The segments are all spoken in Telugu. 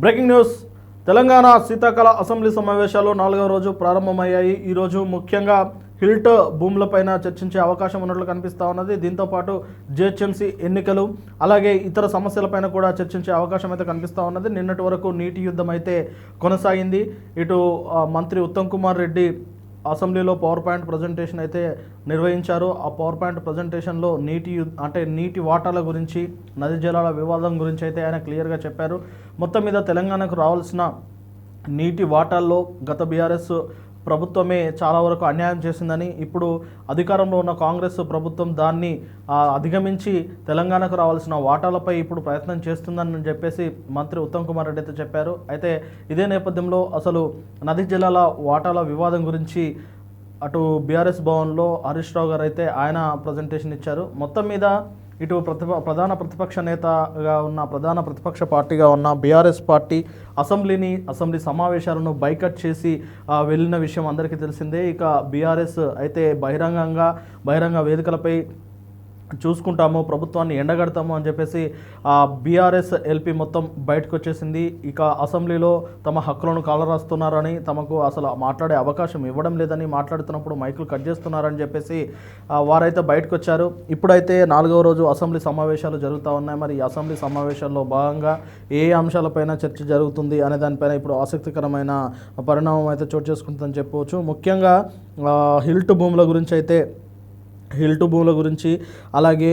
Breaking news. తెలంగాణ శీతాకాల అసెంబ్లీ సమావేశాలు 4వ రోజు ప్రారంభమయ్యాయి. ఈరోజు ముఖ్యంగా హిల్ట్ భూములపైన చర్చించే అవకాశం ఉన్నట్లు కనిపిస్తూ ఉన్నది. దీంతోపాటు జిహెచ్ఎంసీ ఎన్నికలు అలాగే ఇతర సమస్యలపైన కూడా చర్చించే అవకాశం అయితే కనిపిస్తూ ఉన్నది. నిన్నటి వరకు నీటి యుద్ధం అయితే కొనసాగింది. ఇటు మంత్రి ఉత్తమ్ కుమార్ రెడ్డి అసెంబ్లీలో పవర్ పాయింట్ ప్రజెంటేషన్ అయితే నిర్వహించారు. ఆ పవర్ పాయింట్ ప్రజెంటేషన్లో నీటి వాటాల గురించి, నదీ జలాల వివాదం గురించి అయితే ఆయన క్లియర్గా చెప్పారు. మొత్తం మీద తెలంగాణకు రావాల్సిన నీటి వాటాల్లో గత బీఆర్ఎస్ ప్రభుత్వమే చాలా వరకు అన్యాయం చేసిందని, ఇప్పుడు అధికారంలో ఉన్న కాంగ్రెస్ ప్రభుత్వం దాన్ని అధిగమించి తెలంగాణకు రావాల్సిన వాటాలపై ఇప్పుడు ప్రయత్నం చేస్తుందని చెప్పేసి మంత్రి ఉత్తమ్ కుమార్ రెడ్డి అయితే చెప్పారు. అయితే ఇదే నేపథ్యంలో అసలు నదీ జలాల వాటాల వివాదం గురించి అటు బీఆర్ఎస్ భవన్లో హరీష్ రావు గారు అయితే ఆయన ప్రజెంటేషన్ ఇచ్చారు. మొత్తం మీద ఇటు ప్రధాన ప్రతిపక్ష నేతగా ఉన్న ప్రధాన ప్రతిపక్ష పార్టీగా ఉన్న బీఆర్ఎస్ పార్టీ అసెంబ్లీ సమావేశాలను బైకట్ చేసి వెళ్ళిన విషయం అందరికీ తెలిసిందే. ఇక బీఆర్ఎస్ అయితే బహిరంగ వేదికలపై చూసుకుంటాము, ప్రభుత్వాన్ని ఎండగడతాము అని చెప్పేసి బీఆర్ఎస్ ఎల్పీ మొత్తం బయటకు వచ్చేసింది. ఇక అసెంబ్లీలో తమ హక్కులను కాలరాస్తున్నారని, తమకు అసలు మాట్లాడే అవకాశం ఇవ్వడం లేదని, మాట్లాడుతున్నప్పుడు మైకులు కట్ చేస్తున్నారని చెప్పేసి వారైతే బయటకు వచ్చారు. ఇప్పుడైతే 4వ రోజు అసెంబ్లీ సమావేశాలు జరుగుతూ ఉన్నాయి. మరి ఈ అసెంబ్లీ సమావేశాల్లో భాగంగా ఏ అంశాలపైన చర్చ జరుగుతుంది అనే దానిపైన ఇప్పుడు ఆసక్తికరమైన పరిణామం అయితే చోటు చేసుకుంటుందని చెప్పవచ్చు. ముఖ్యంగా హిల్ట్ భూముల గురించి అలాగే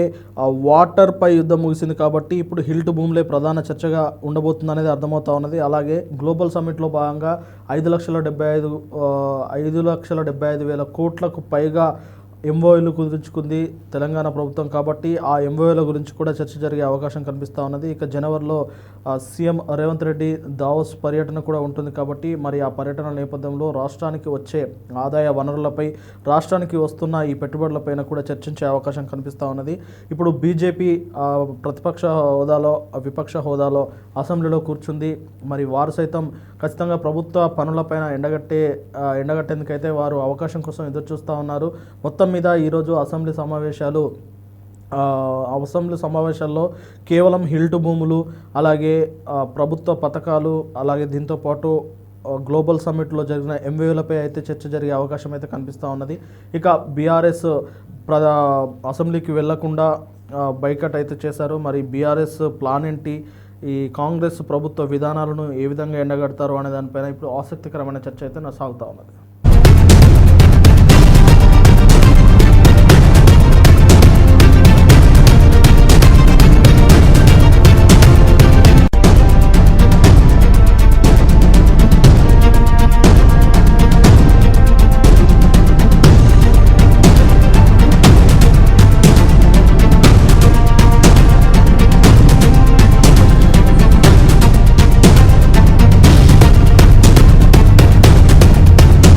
వాటర్ పై యుద్ధం ముగిసింది కాబట్టి ఇప్పుడు హిల్ట్ భూములే ప్రధాన చర్చగా ఉండబోతుంది అనేది అర్థమవుతా ఉన్నది. అలాగే గ్లోబల్ సమ్మిట్లో భాగంగా 5,75,000 కోట్లకు పైగా ఎంఓయూలు కుదుర్చుకుంది తెలంగాణ ప్రభుత్వం. కాబట్టి ఆ ఎంఓయూల గురించి కూడా చర్చ జరిగే అవకాశం కనిపిస్తూ ఉన్నది. ఇక జనవరిలో సీఎం రేవంత్ రెడ్డి దావోస్ పర్యటన కూడా ఉంటుంది. కాబట్టి మరి ఆ పర్యటన నేపథ్యంలో రాష్ట్రానికి వచ్చే ఆదాయ వనరులపై, రాష్ట్రానికి వస్తున్న ఈ పెట్టుబడులపైన కూడా చర్చించే అవకాశం కనిపిస్తూ ఉన్నది. ఇప్పుడు బీజేపీ విపక్ష హోదాలో అసెంబ్లీలో కూర్చుంది. మరి వారు సైతం ఖచ్చితంగా ప్రభుత్వ పనులపైన ఎండగట్టేందుకైతే వారు అవకాశం కోసం ఎదురు చూస్తూ ఉన్నారు. మొత్తం మీద ఈరోజు అసెంబ్లీ సమావేశాల్లో కేవలం హిల్ట్ భూములు, అలాగే ప్రభుత్వ పథకాలు, అలాగే దీంతోపాటు గ్లోబల్ సమ్మిట్లో జరిగిన ఎంఓయూలపై అయితే చర్చ జరిగే అవకాశం అయితే కనిపిస్తూ ఉన్నది. ఇక బీఆర్ఎస్ అసెంబ్లీకి వెళ్లకుండా బైకట్ అయితే చేశారు. మరి బీఆర్ఎస్ ప్లాన్ ఏంటి, ఈ కాంగ్రెస్ ప్రభుత్వ విధానాలను ఏ విధంగా ఎండగడతారు అనే దానిపైన ఇప్పుడు ఆసక్తికరమైన చర్చ అయితే సాగుతూ ఉన్నది.